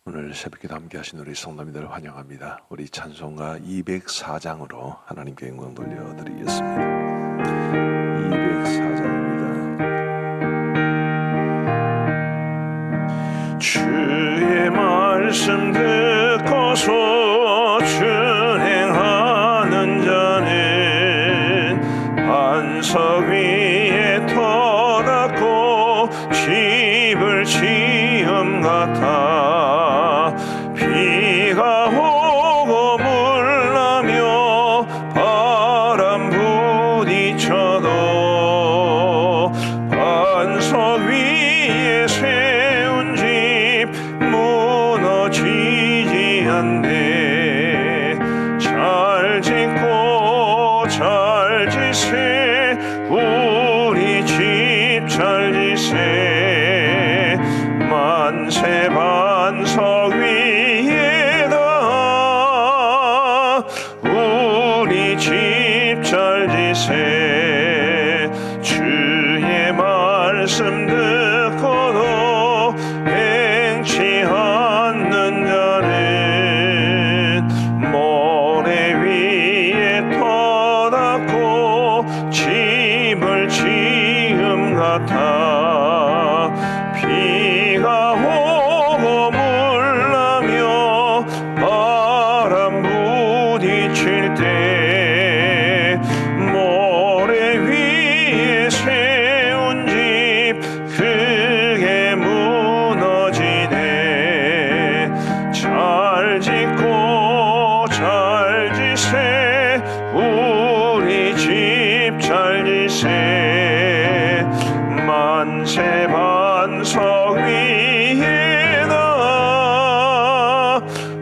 오늘 새벽기도 함께 하신 우리 성도님들을 환영합니다. 우리 찬송가 204장으로 하나님께 영광 돌려드리겠습니다. 204장입니다. 주의 말씀 듣고서 준행하는 자는 반석 위에 터닫고 집을 지음 같아. 비가 오고 물나며 바람 부딪혀도 반석 위에 세운 집 무너지지 않네. 잘 짓고 잘 지세 우리 집 잘 지세. 만세 반석 위에다 우리 집 잘 지세. 주의 말씀 듣고도 행치 않는 자는 모래 위에 터닫고 집을 지음 같아. 비가 오고 물나며 바람 부딪힐 때 모래 위에 세운 집 크게 무너지네. 잘 짓고 잘 지세 우리 집 잘 지세. 만세 반석 위에다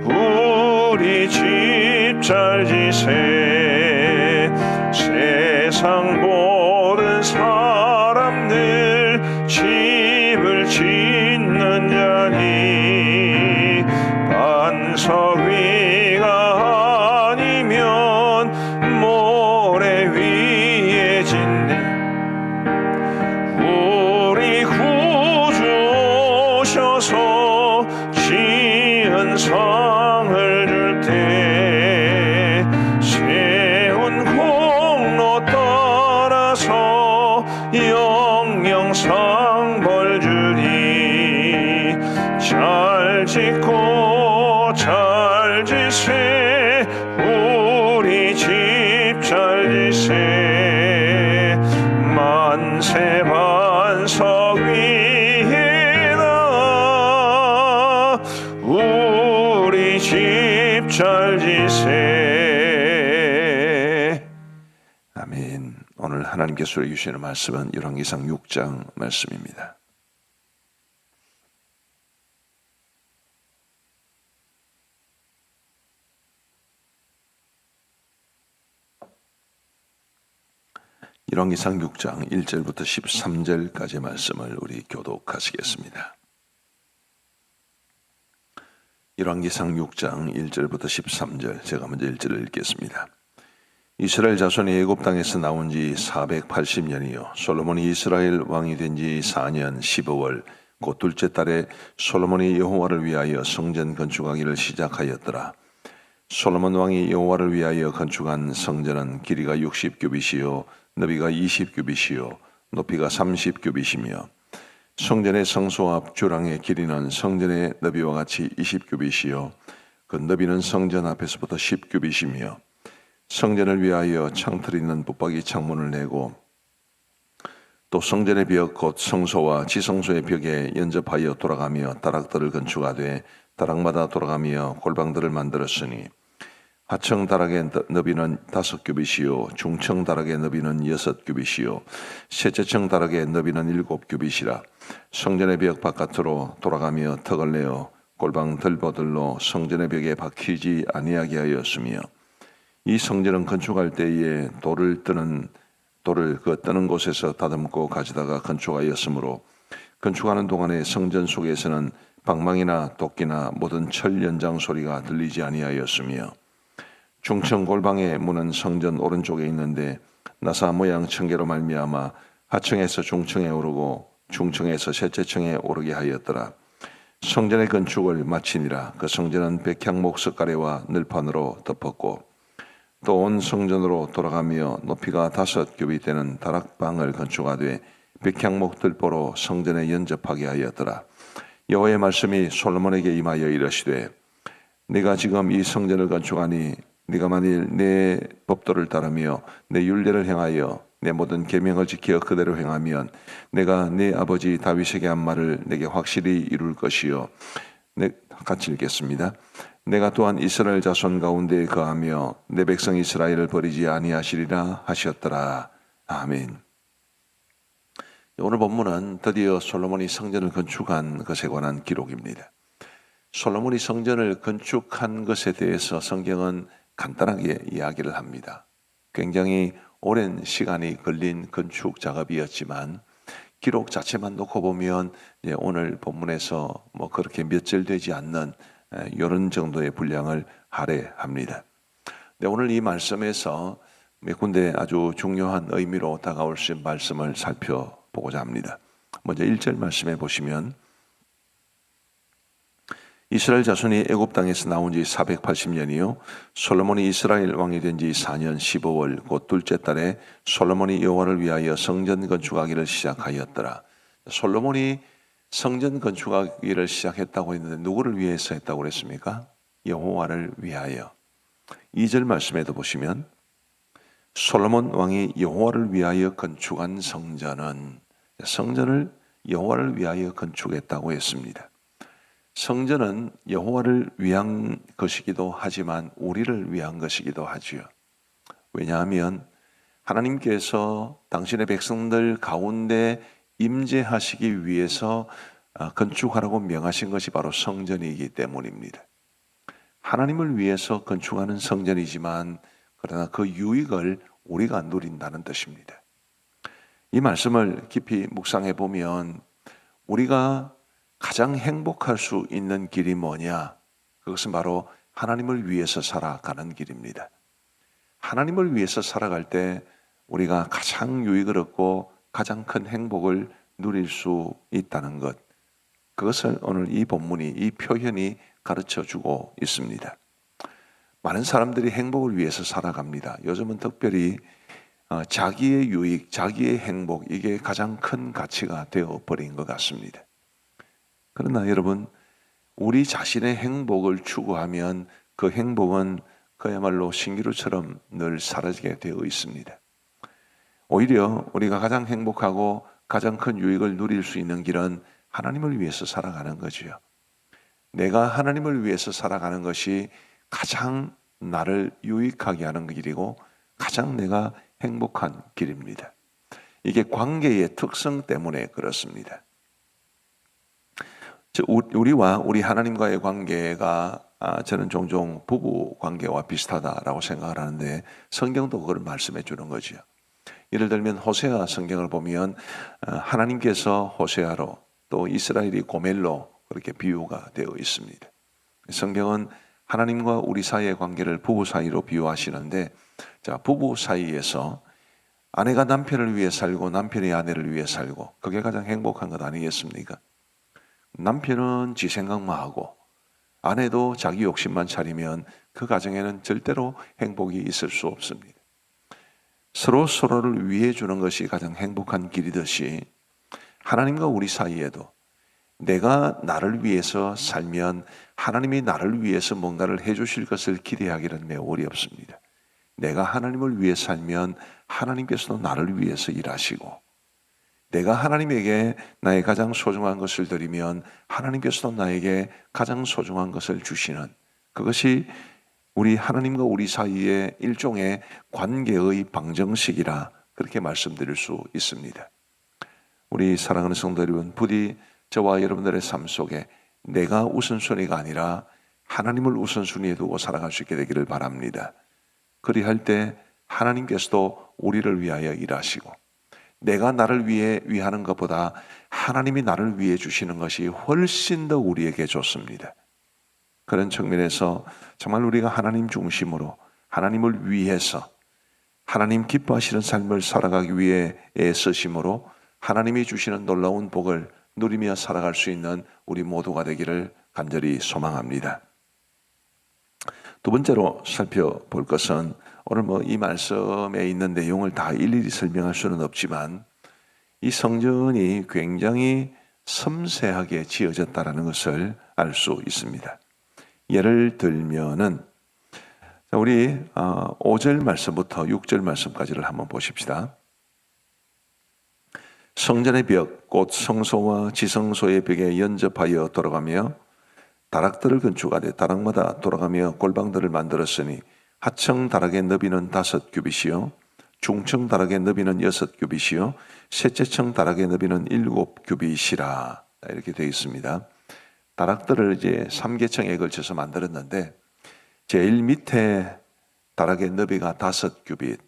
우리 집 잘 지세. 세상 모든 사람들 집을 짓는 자니 반석 위가 아니면 모래 위에 짓네. 우리 구주 오셔서 지은 상을 줄 때 세운 공로 따라서 영영 상벌 주리. 잘 짓고 잘 지세 우리 집 잘 지세. 만세 반석 위에다 우리 집 잘 지세. 아멘. 오늘 하나님께서 주시는 말씀은 열왕기상 6장 말씀입니다. 열왕기상 6장 1절부터 13절까지의 말씀을 우리 교독하시겠습니다. 열왕기상 6장 1절부터 13절, 제가 먼저 1절을 읽겠습니다. 이스라엘 자손이 애굽 땅에서 나온 지 480년이요 솔로몬이 이스라엘 왕이 된 지 4년 15월 곧 둘째 달에 솔로몬이 여호와를 위하여 성전 건축하기를 시작하였더라. 솔로몬 왕이 여호와를 위하여 건축한 성전은 길이가 60규빗이요 너비가 20규빗이요 높이가 30규빗이며 성전의 성소 앞 주랑의 길이는 성전의 너비와 같이 20규빗이요 그 너비는 성전 앞에서부터 10규빗이며 성전을 위하여 창틀 있는 붙박이 창문을 내고 또 성전의 벽 곧 성소와 지성소의 벽에 연접하여 돌아가며 다락들을 건축하되 다락마다 돌아가며 골방들을 만들었으니 하청 다락의 너비는 5규빗이요 중청 다락의 너비는 6규빗이요 셋째청 다락의 너비는 7규빗이라. 성전의 벽 바깥으로 돌아가며 턱을 내어 골방 들보들로 성전의 벽에 박히지 아니하게 하였으며 이 성전은 건축할 때에 돌을 뜨는 곳에서 다듬고 가져다가 건축하였으므로 건축하는 동안에 성전 속에서는 방망이나 도끼나 모든 철 연장 소리가 들리지 아니하였으며 중청 골방의 문은 성전 오른쪽에 있는데 나사 모양 청개로 말미암아 하층에서 중층에 오르고 중층에서 셋째 층에 오르게 하였더라. 성전의 건축을 마치니라. 그 성전은 백향목 석가래와 늘판으로 덮었고 또 온 성전으로 돌아가며 높이가 5규빗 되는 다락방을 건축하되 백향목 들보로 성전에 연접하게 하였더라. 여호와의 말씀이 솔로몬에게 임하여 이르시되 네가 지금 이 성전을 건축하니 네가 만일 내 법도를 따르며 내 율례를 행하여 내 모든 계명을 지켜 그대로 행하면 내가 네 아버지 다윗에게 한 말을 내게 확실히 이룰 것이요. 같이 읽겠습니다. 내가 또한 이스라엘 자손 가운데 거하며 내 백성 이스라엘을 버리지 아니하시리라 하셨더라. 아멘. 오늘 본문은 드디어 솔로몬이 성전을 건축한 것에 관한 기록입니다. 솔로몬이 성전을 건축한 것에 대해서 성경은 간단하게 이야기를 합니다. 굉장히 오랜 시간이 걸린 건축 작업이었지만 기록 자체만 놓고 보면 오늘 본문에서 그렇게 며칠 되지 않는 이런 정도의 분량을 할애합니다. 오늘 이 말씀에서 몇 군데 아주 중요한 의미로 다가올 수 있는 말씀을 살펴보고자 합니다. 먼저 1절 말씀에 보시면 이스라엘 자손이 애굽 땅에서 나온 지 480년이요 솔로몬이 이스라엘 왕이 된 지 4년 15월 곧 둘째 달에 솔로몬이 여호와를 위하여 성전 건축하기를 시작하였더라. 솔로몬이 성전 건축하기를 시작했다고 했는데 누구를 위해서 했다고 그랬습니까? 여호와를 위하여. 2절 말씀에도 보시면 솔로몬 왕이 여호와를 위하여 건축한 성전을 여호와를 위하여 건축했다고 했습니다. 성전은 여호와를 위한 것이기도 하지만 우리를 위한 것이기도 하지요. 왜냐하면 하나님께서 당신의 백성들 가운데 임재하시기 위해서 건축하라고 명하신 것이 바로 성전이기 때문입니다. 하나님을 위해서 건축하는 성전이지만 그러나 그 유익을 우리가 누린다는 뜻입니다. 이 말씀을 깊이 묵상해 보면 우리가 가장 행복할 수 있는 길이 뭐냐? 그것은 바로 하나님을 위해서 살아가는 길입니다. 하나님을 위해서 살아갈 때 우리가 가장 유익을 얻고 가장 큰 행복을 누릴 수 있다는 것. 그것을 오늘 이 본문이, 이 표현이 가르쳐주고 있습니다. 많은 사람들이 행복을 위해서 살아갑니다. 요즘은 특별히 자기의 유익, 자기의 행복, 이게 가장 큰 가치가 되어버린 것 같습니다. 그러나 여러분, 우리 자신의 행복을 추구하면 그 행복은 그야말로 신기루처럼 늘 사라지게 되어 있습니다. 오히려 우리가 가장 행복하고 가장 큰 유익을 누릴 수 있는 길은 하나님을 위해서 살아가는 거지요. 내가 하나님을 위해서 살아가는 것이 가장 나를 유익하게 하는 길이고 가장 내가 행복한 길입니다. 이게 관계의 특성 때문에 그렇습니다. 우리와 우리 하나님과의 관계가 저는 종종 부부 관계와 비슷하다라고 생각을 하는데 성경도 그걸 말씀해 주는 거죠. 예를 들면 호세아 성경을 보면 하나님께서 호세아로 또 이스라엘이 고멜로 그렇게 비유가 되어 있습니다. 성경은 하나님과 우리 사이의 관계를 부부 사이로 비유하시는데 부부 사이에서 아내가 남편을 위해 살고 남편이 아내를 위해 살고 그게 가장 행복한 것 아니겠습니까? 남편은 지 생각만 하고 아내도 자기 욕심만 차리면 그 가정에는 절대로 행복이 있을 수 없습니다. 서로를 위해 주는 것이 가장 행복한 길이듯이 하나님과 우리 사이에도 내가 나를 위해서 살면 하나님이 나를 위해서 뭔가를 해주실 것을 기대하기는 매우 어렵습니다. 내가 하나님을 위해 살면 하나님께서도 나를 위해서 일하시고 내가 하나님에게 나의 가장 소중한 것을 드리면 하나님께서도 나에게 가장 소중한 것을 주시는 그것이 우리 하나님과 우리 사이의 일종의 관계의 방정식이라 그렇게 말씀드릴 수 있습니다. 우리 사랑하는 성도 여러분, 부디 저와 여러분들의 삶 속에 내가 우선순위가 아니라 하나님을 우선순위에 두고 살아갈 수 있게 되기를 바랍니다. 그리할 때 하나님께서도 우리를 위하여 일하시고 내가 나를 위해 위하는 것보다 하나님이 나를 위해 주시는 것이 훨씬 더 우리에게 좋습니다. 그런 측면에서 정말 우리가 하나님 중심으로 하나님을 위해서 하나님 기뻐하시는 삶을 살아가기 위해 애쓰심으로 하나님이 주시는 놀라운 복을 누리며 살아갈 수 있는 우리 모두가 되기를 간절히 소망합니다. 두 번째로 살펴볼 것은 오늘 이 말씀에 있는 내용을 다 일일이 설명할 수는 없지만 이 성전이 굉장히 섬세하게 지어졌다는 것을 알 수 있습니다. 예를 들면은 우리 5절 말씀부터 6절 말씀까지를 한번 보십시다. 성전의 벽, 곧 성소와 지성소의 벽에 연접하여 돌아가며 다락들을 건축하되 다락마다 돌아가며 골방들을 만들었으니 하청 다락의 너비는 5규빗이요 중청 다락의 너비는 6규빗이요 셋째청 다락의 너비는 7규빗이라 이렇게 되어 있습니다. 다락들을 이제 3계층에 걸쳐서 만들었는데 제일 밑에 다락의 너비가 5규빗,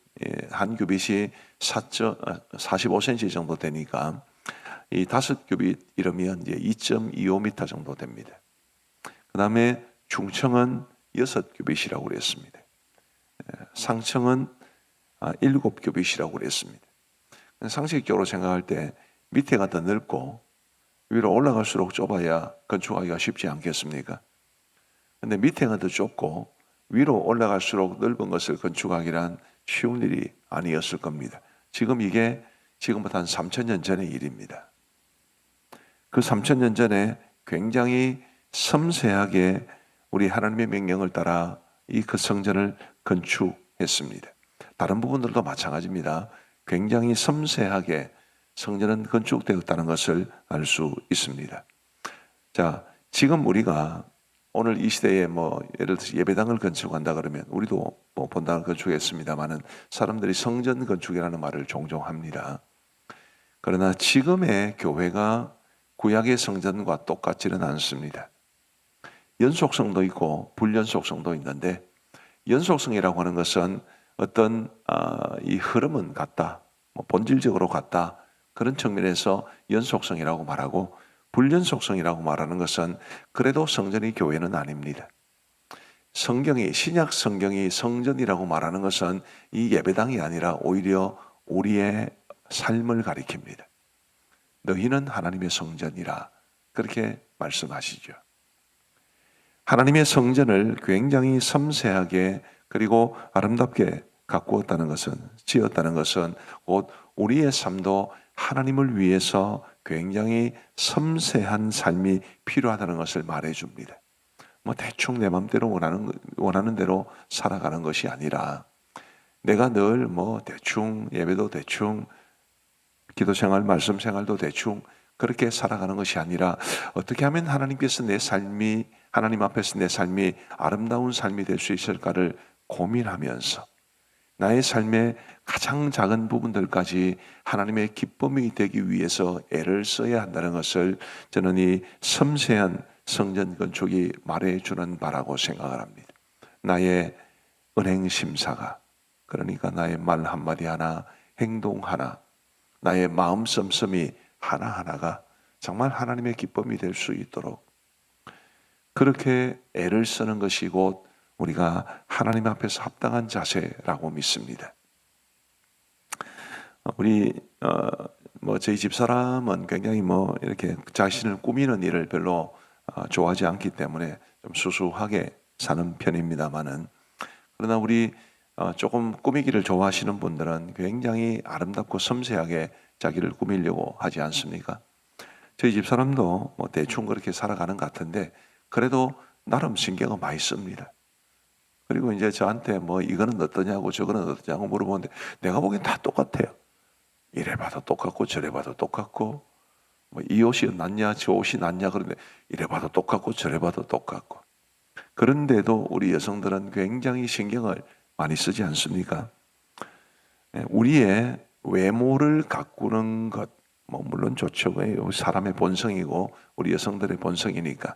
한 규빗이 45cm 정도 되니까 이 5규빗 이러면 이제 2.25m 정도 됩니다. 그 다음에 중청은 6규빗이라고 그랬습니다. 상청은 7규빗이라고 그랬습니다. 상식적으로 생각할 때 밑에가 더 넓고 위로 올라갈수록 좁아야 건축하기가 쉽지 않겠습니까? 근데 밑에가 더 좁고 위로 올라갈수록 넓은 것을 건축하기란 쉬운 일이 아니었을 겁니다. 이게 지금부터 한 3,000년 전의 일입니다. 그 3,000년 전에 굉장히 섬세하게 우리 하나님의 명령을 따라 이 그 성전을 건축했습니다. 다른 부분들도 마찬가지입니다. 굉장히 섬세하게 성전은 건축되었다는 것을 알 수 있습니다. 자, 지금 우리가 오늘 이 시대에 예를 들어서 예배당을 건축한다 그러면 우리도 본당을 건축했습니다만은 사람들이 성전 건축이라는 말을 종종 합니다. 그러나 지금의 교회가 구약의 성전과 똑같지는 않습니다. 연속성도 있고 불연속성도 있는데 연속성이라고 하는 것은 어떤 이 흐름은 같다, 본질적으로 같다 그런 측면에서 연속성이라고 말하고 불연속성이라고 말하는 것은 그래도 성전이 교회는 아닙니다. 신약 성경이 성전이라고 말하는 것은 이 예배당이 아니라 오히려 우리의 삶을 가리킵니다. 너희는 하나님의 성전이라 그렇게 말씀하시죠. 하나님의 성전을 굉장히 섬세하게 그리고 아름답게 가꾸었다는 것은 지었다는 것은 곧 우리의 삶도 하나님을 위해서 굉장히 섬세한 삶이 필요하다는 것을 말해줍니다. 대충 내 마음대로 원하는 대로 살아가는 것이 아니라 내가 늘 대충 예배도 대충 기도 생활, 말씀 생활도 대충 그렇게 살아가는 것이 아니라 어떻게 하면 하나님 앞에서 내 삶이 아름다운 삶이 될 수 있을까를 고민하면서 나의 삶의 가장 작은 부분들까지 하나님의 기쁨이 되기 위해서 애를 써야 한다는 것을 저는 이 섬세한 성전 건축이 말해주는 바라고 생각을 합니다. 나의 은행심사가, 그러니까 나의 말 한마디 하나, 행동 하나, 나의 마음 씀씀이 하나하나가 정말 하나님의 기쁨이 될 수 있도록 그렇게 애를 쓰는 것이 곧 우리가 하나님 앞에서 합당한 자세라고 믿습니다. 우리 저희 집사람은 굉장히 이렇게 자신을 꾸미는 일을 별로 좋아하지 않기 때문에 좀 수수하게 사는 편입니다만은 그러나 우리 조금 꾸미기를 좋아하시는 분들은 굉장히 아름답고 섬세하게 자기를 꾸미려고 하지 않습니까? 저희 집사람도 대충 그렇게 살아가는 것 같은데 그래도 나름 신경을 많이 씁니다. 그리고 이제 저한테 이거는 어떠냐고 저거는 어떠냐고 물어보는데 내가 보기엔 다 똑같아요. 이래 봐도 똑같고 저래 봐도 똑같고 이 옷이 낫냐 저 옷이 낫냐 그런데 이래 봐도 똑같고 저래 봐도 똑같고 그런데도 우리 여성들은 굉장히 신경을 많이 쓰지 않습니까? 우리의 외모를 가꾸는 것 물론 좋죠. 사람의 본성이고 우리 여성들의 본성이니까.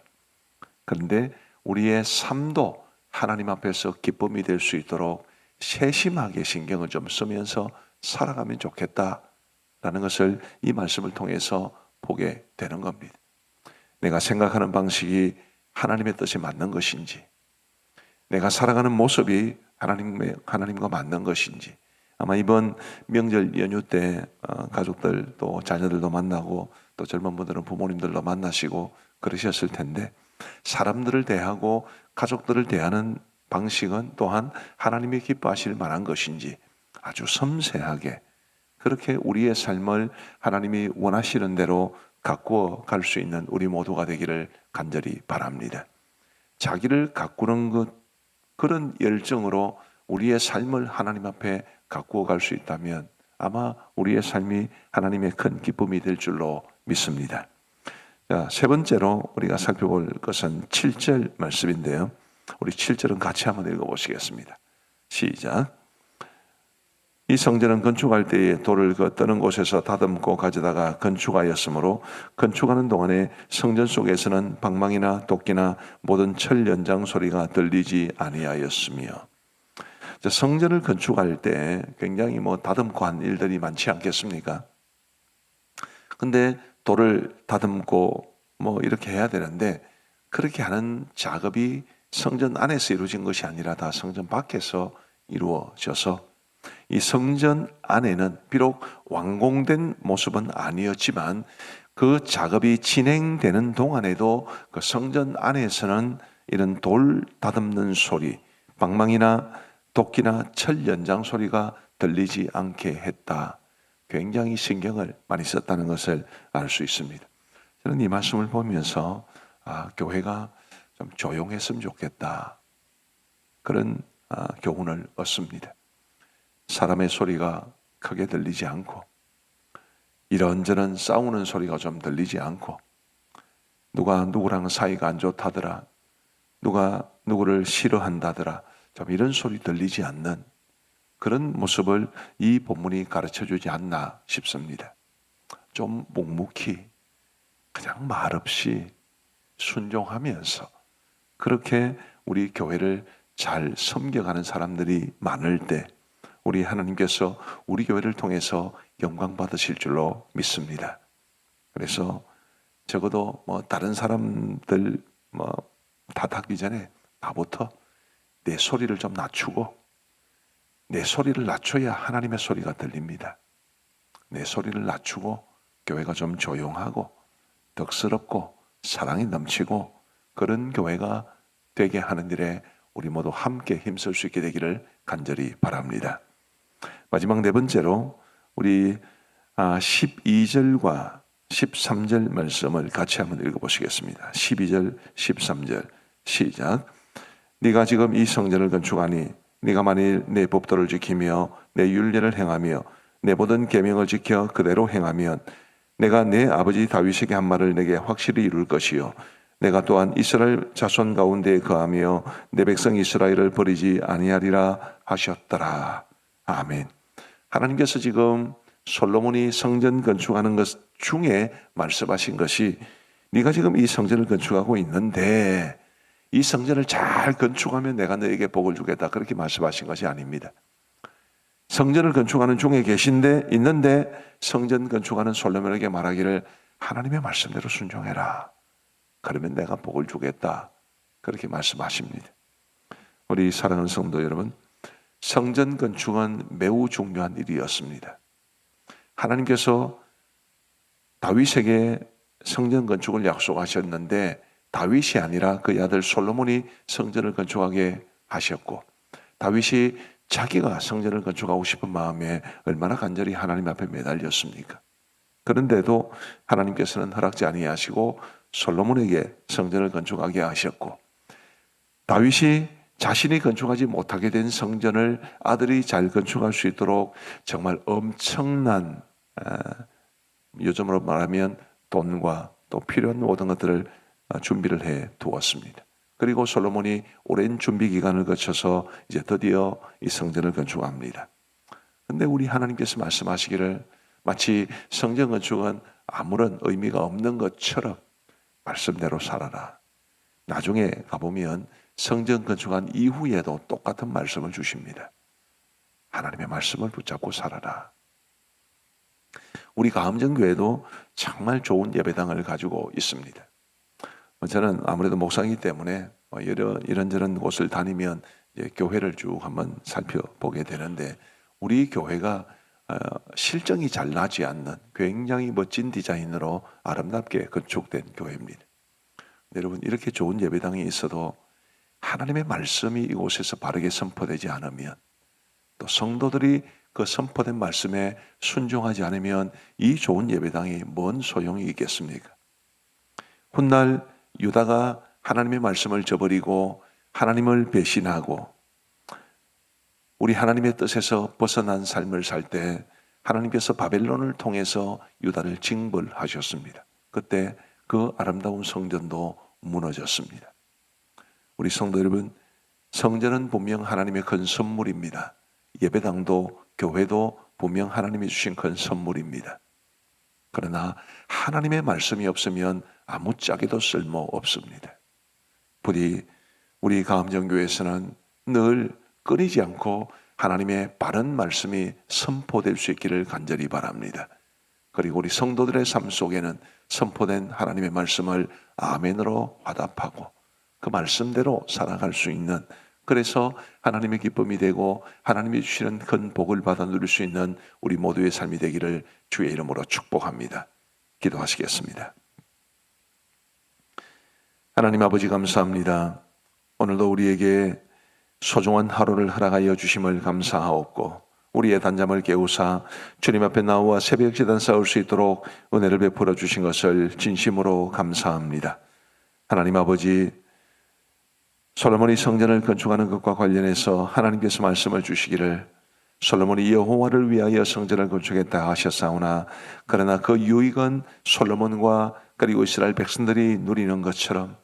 그런데 우리의 삶도 하나님 앞에서 기쁨이 될 수 있도록 세심하게 신경을 좀 쓰면서 살아가면 좋겠다라는 것을 이 말씀을 통해서 보게 되는 겁니다. 내가 생각하는 방식이 하나님의 뜻에 맞는 것인지, 내가 살아가는 모습이 하나님과 맞는 것인지, 아마 이번 명절 연휴 때 가족들 또 자녀들도 만나고 또 젊은 분들은 부모님들도 만나시고 그러셨을 텐데, 사람들을 대하고 가족들을 대하는 방식은 또한 하나님이 기뻐하실 만한 것인지 아주 섬세하게 그렇게 우리의 삶을 하나님이 원하시는 대로 가꾸어 갈 수 있는 우리 모두가 되기를 간절히 바랍니다. 자기를 가꾸는 것, 그런 열정으로 우리의 삶을 하나님 앞에 가꾸어 갈 수 있다면 아마 우리의 삶이 하나님의 큰 기쁨이 될 줄로 믿습니다. 자, 세 번째로 우리가 살펴볼 것은 7절 말씀인데요. 우리 7절은 같이 한번 읽어보시겠습니다. 시작. 이 성전은 건축할 때에 돌을 그 뜨는 곳에서 다듬고 가져다가 건축하였으므로 건축하는 동안에 성전 속에서는 방망이나 도끼나 모든 철 연장 소리가 들리지 아니하였으며. 성전을 건축할 때 굉장히 다듬고 한 일들이 많지 않겠습니까? 근데 돌을 다듬고 이렇게 해야 되는데, 그렇게 하는 작업이 성전 안에서 이루어진 것이 아니라 다 성전 밖에서 이루어져서 이 성전 안에는 비록 완공된 모습은 아니었지만 그 작업이 진행되는 동안에도 그 성전 안에서는 이런 돌 다듬는 소리, 방망이나 도끼나 철 연장 소리가 들리지 않게 했다. 굉장히 신경을 많이 썼다는 것을 알 수 있습니다. 저는 이 말씀을 보면서 교회가 좀 조용했으면 좋겠다, 그런 교훈을 얻습니다. 사람의 소리가 크게 들리지 않고 이런저런 싸우는 소리가 좀 들리지 않고 누가 누구랑 사이가 안 좋다더라, 누가 누구를 싫어한다더라, 좀 이런 소리 들리지 않는 그런 모습을 이 본문이 가르쳐주지 않나 싶습니다. 좀 묵묵히 그냥 말없이 순종하면서 그렇게 우리 교회를 잘 섬겨가는 사람들이 많을 때 우리 하나님께서 우리 교회를 통해서 영광 받으실 줄로 믿습니다. 그래서 적어도 다른 사람들 탓하기 전에 나부터 내 소리를 좀 낮추고, 내 소리를 낮춰야 하나님의 소리가 들립니다. 내 소리를 낮추고 교회가 좀 조용하고 덕스럽고 사랑이 넘치고 그런 교회가 되게 하는 일에 우리 모두 함께 힘쓸 수 있게 되기를 간절히 바랍니다. 마지막 네 번째로 우리 12절과 13절 말씀을 같이 한번 읽어보시겠습니다. 12절, 13절 시작. 네가 지금 이 성전을 건축하니 네가 만일 내 법도를 지키며 내 율례를 행하며 내 모든 계명을 지켜 그대로 행하면 내가 내 아버지 다윗에게 한 말을 내게 확실히 이룰 것이요 내가 또한 이스라엘 자손 가운데 거하며 내 백성 이스라엘을 버리지 아니하리라 하셨더라. 아멘. 하나님께서 지금 솔로몬이 성전 건축하는 것 중에 말씀하신 것이, 네가 지금 이 성전을 건축하고 있는데 이 성전을 잘 건축하면 내가 너에게 복을 주겠다, 그렇게 말씀하신 것이 아닙니다. 성전을 건축하는 중에 있는데 성전 건축하는 솔로몬에게 말하기를 하나님의 말씀대로 순종해라, 그러면 내가 복을 주겠다, 그렇게 말씀하십니다. 우리 사랑하는 성도 여러분, 성전 건축은 매우 중요한 일이었습니다. 하나님께서 다윗에게 성전 건축을 약속하셨는데 다윗이 아니라 그의 아들 솔로몬이 성전을 건축하게 하셨고, 다윗이 자기가 성전을 건축하고 싶은 마음에 얼마나 간절히 하나님 앞에 매달렸습니까? 그런데도 하나님께서는 허락지 아니하시고 솔로몬에게 성전을 건축하게 하셨고, 다윗이 자신이 건축하지 못하게 된 성전을 아들이 잘 건축할 수 있도록 정말 엄청난, 요즘으로 말하면 돈과 또 필요한 모든 것들을 준비를 해 두었습니다. 그리고 솔로몬이 오랜 준비 기간을 거쳐서 이제 드디어 이 성전을 건축합니다. 그런데 우리 하나님께서 말씀하시기를 마치 성전 건축은 아무런 의미가 없는 것처럼 말씀대로 살아라. 나중에 가보면 성전 건축한 이후에도 똑같은 말씀을 주십니다. 하나님의 말씀을 붙잡고 살아라. 우리 가음정교회도 정말 좋은 예배당을 가지고 있습니다. 저는 아무래도 목사이기 때문에 이런저런 곳을 다니면 이제 교회를 쭉 한번 살펴보게 되는데, 우리 교회가 실정이 잘 나지 않는 굉장히 멋진 디자인으로 아름답게 건축된 교회입니다. 여러분, 이렇게 좋은 예배당이 있어도 하나님의 말씀이 이곳에서 바르게 선포되지 않으면, 또 성도들이 그 선포된 말씀에 순종하지 않으면 이 좋은 예배당이 뭔 소용이 있겠습니까? 훗날 유다가 하나님의 말씀을 저버리고 하나님을 배신하고 우리 하나님의 뜻에서 벗어난 삶을 살 때 하나님께서 바벨론을 통해서 유다를 징벌하셨습니다. 그때 그 아름다운 성전도 무너졌습니다. 우리 성도 여러분, 성전은 분명 하나님의 큰 선물입니다. 예배당도 교회도 분명 하나님이 주신 큰 선물입니다. 그러나 하나님의 말씀이 없으면 아무짝에도 쓸모 없습니다. 부디 우리 가암정교회에서는 늘 끊이지 않고 하나님의 바른 말씀이 선포될 수 있기를 간절히 바랍니다. 그리고 우리 성도들의 삶 속에는 선포된 하나님의 말씀을 아멘으로 화답하고 그 말씀대로 살아갈 수 있는, 그래서 하나님의 기쁨이 되고 하나님이 주시는 큰 복을 받아 누릴 수 있는 우리 모두의 삶이 되기를 주의 이름으로 축복합니다. 기도하시겠습니다. 하나님 아버지, 감사합니다. 오늘도 우리에게 소중한 하루를 허락하여 주심을 감사하옵고, 우리의 단잠을 깨우사 주님 앞에 나와 새벽 제단 쌓을 수 있도록 은혜를 베풀어 주신 것을 진심으로 감사합니다. 하나님 아버지, 솔로몬이 성전을 건축하는 것과 관련해서 하나님께서 말씀을 주시기를 솔로몬이 여호와를 위하여 성전을 건축했다 하셨사오나, 그러나 그 유익은 솔로몬과 그리고 이스라엘 백성들이 누리는 것처럼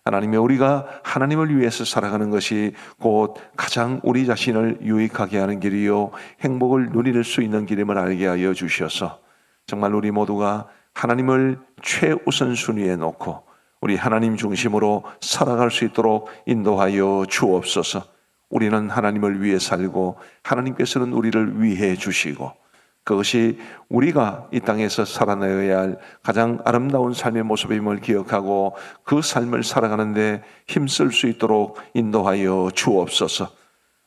하나님의 우리가 하나님을 위해서 살아가는 것이 곧 가장 우리 자신을 유익하게 하는 길이요 행복을 누릴 수 있는 길임을 알게 하여 주셔서 정말 우리 모두가 하나님을 최우선 순위에 놓고 우리 하나님 중심으로 살아갈 수 있도록 인도하여 주옵소서. 우리는 하나님을 위해 살고 하나님께서는 우리를 위해 주시고, 그것이 우리가 이 땅에서 살아내야 할 가장 아름다운 삶의 모습임을 기억하고 그 삶을 살아가는데 힘쓸 수 있도록 인도하여 주옵소서.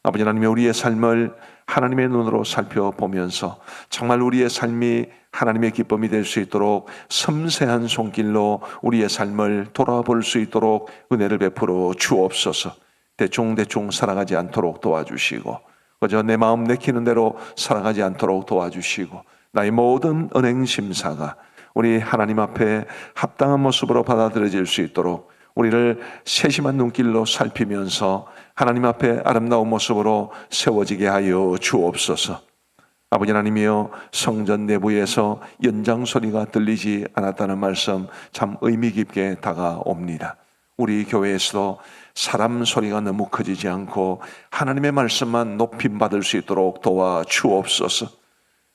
아버지 하나님, 우리의 삶을 하나님의 눈으로 살펴보면서 정말 우리의 삶이 하나님의 기쁨이 될 수 있도록 섬세한 손길로 우리의 삶을 돌아볼 수 있도록 은혜를 베풀어 주옵소서. 대충 살아가지 않도록 도와주시고, 그저 내 마음 내키는 대로 살아가지 않도록 도와주시고, 나의 모든 은행 심사가 우리 하나님 앞에 합당한 모습으로 받아들여질 수 있도록 우리를 세심한 눈길로 살피면서 하나님 앞에 아름다운 모습으로 세워지게 하여 주옵소서. 아버지 하나님이여, 성전 내부에서 연장 소리가 들리지 않았다는 말씀 참 의미 깊게 다가옵니다. 우리 교회에서도 사람 소리가 너무 커지지 않고 하나님의 말씀만 높임받을 수 있도록 도와주옵소서.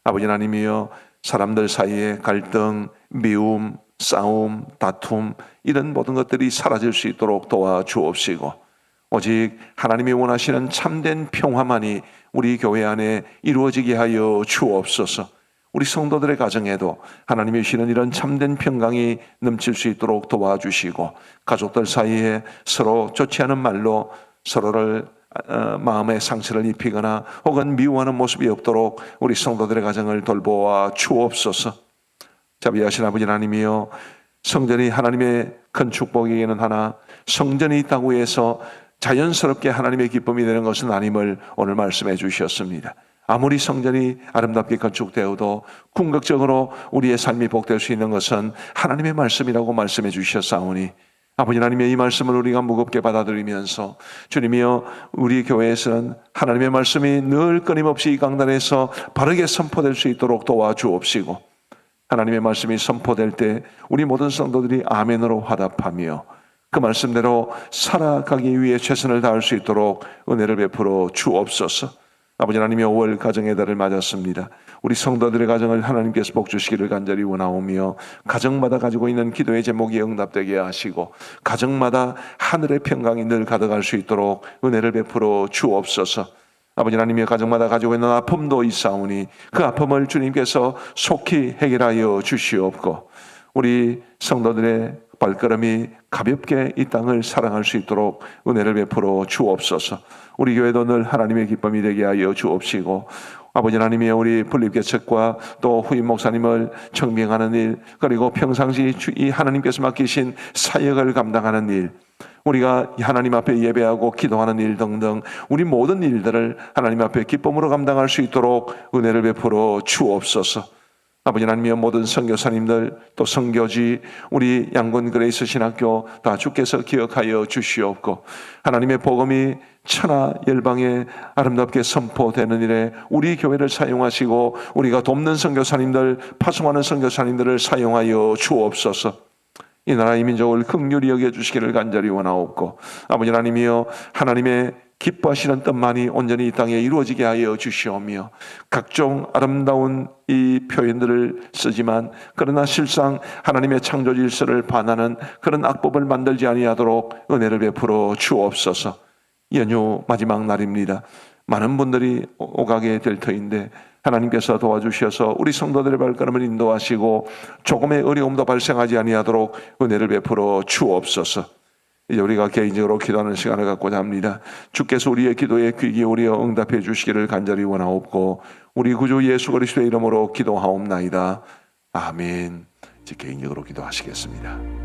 아버지 하나님이여, 사람들 사이에 갈등, 미움, 싸움, 다툼 이런 모든 것들이 사라질 수 있도록 도와주옵시고, 오직 하나님이 원하시는 참된 평화만이 우리 교회 안에 이루어지게 하여 주옵소서. 우리 성도들의 가정에도 하나님이 주시는 이런 참된 평강이 넘칠 수 있도록 도와주시고, 가족들 사이에 서로 좋지 않은 말로 서로를 마음의 상처를 입히거나 혹은 미워하는 모습이 없도록 우리 성도들의 가정을 돌보아 주옵소서. 자비하신 아버지 하나님이여, 성전이 하나님의 큰 축복이기는 하나 성전이 있다고 해서 자연스럽게 하나님의 기쁨이 되는 것은 아님을 오늘 말씀해 주셨습니다. 아무리 성전이 아름답게 건축되어도 궁극적으로 우리의 삶이 복될 수 있는 것은 하나님의 말씀이라고 말씀해 주셨사오니, 아버지 하나님의 이 말씀을 우리가 무겁게 받아들이면서 주님이여, 우리 교회에서는 하나님의 말씀이 늘 끊임없이 이 강단에서 바르게 선포될 수 있도록 도와주옵시고, 하나님의 말씀이 선포될 때 우리 모든 성도들이 아멘으로 화답하며 그 말씀대로 살아가기 위해 최선을 다할 수 있도록 은혜를 베풀어 주옵소서. 아버지 하나님의 5월 가정의 달을 맞았습니다. 우리 성도들의 가정을 하나님께서 복주시기를 간절히 원하오며, 가정마다 가지고 있는 기도의 제목이 응답되게 하시고 가정마다 하늘의 평강이 늘 가득할 수 있도록 은혜를 베풀어 주옵소서. 아버지 하나님의 가정마다 가지고 있는 아픔도 있사오니 그 아픔을 주님께서 속히 해결하여 주시옵고, 우리 성도들의 발걸음이 가볍게 이 땅을 사랑할 수 있도록 은혜를 베풀어 주옵소서. 우리 교회도 늘 하나님의 기쁨이 되게 하여 주옵시고, 아버지 하나님이여, 우리 분립개척과 또 후임 목사님을 청빙하는 일, 그리고 평상시 이 하나님께서 맡기신 사역을 감당하는 일, 우리가 하나님 앞에 예배하고 기도하는 일 등등 우리 모든 일들을 하나님 앞에 기쁨으로 감당할 수 있도록 은혜를 베풀어 주옵소서. 아버지 하나님이여, 모든 선교사님들 또 선교지 우리 양군 그레이스 신학교 다 주께서 기억하여 주시옵고, 하나님의 복음이 천하 열방에 아름답게 선포되는 일에 우리 교회를 사용하시고 우리가 돕는 선교사님들, 파송하는 선교사님들을 사용하여 주옵소서. 이 나라 이 민족을 긍휼히 여겨주시기를 간절히 원하옵고, 아버지 하나님이여, 하나님의 기뻐하시는 뜻만이 온전히 이 땅에 이루어지게 하여 주시오며, 각종 아름다운 이 표현들을 쓰지만 그러나 실상 하나님의 창조 질서를 반하는 그런 악법을 만들지 아니하도록 은혜를 베풀어 주옵소서. 연휴 마지막 날입니다. 많은 분들이 오가게 될 터인데 하나님께서 도와주셔서 우리 성도들의 발걸음을 인도하시고 조금의 어려움도 발생하지 아니하도록 은혜를 베풀어 주옵소서. 이제 우리가 개인적으로 기도하는 시간을 갖고자 합니다. 주께서 우리의 기도에 귀 기울여 응답해 주시기를 간절히 원하옵고, 우리 구주 예수 그리스도의 이름으로 기도하옵나이다. 아멘. 이제 개인적으로 기도하시겠습니다.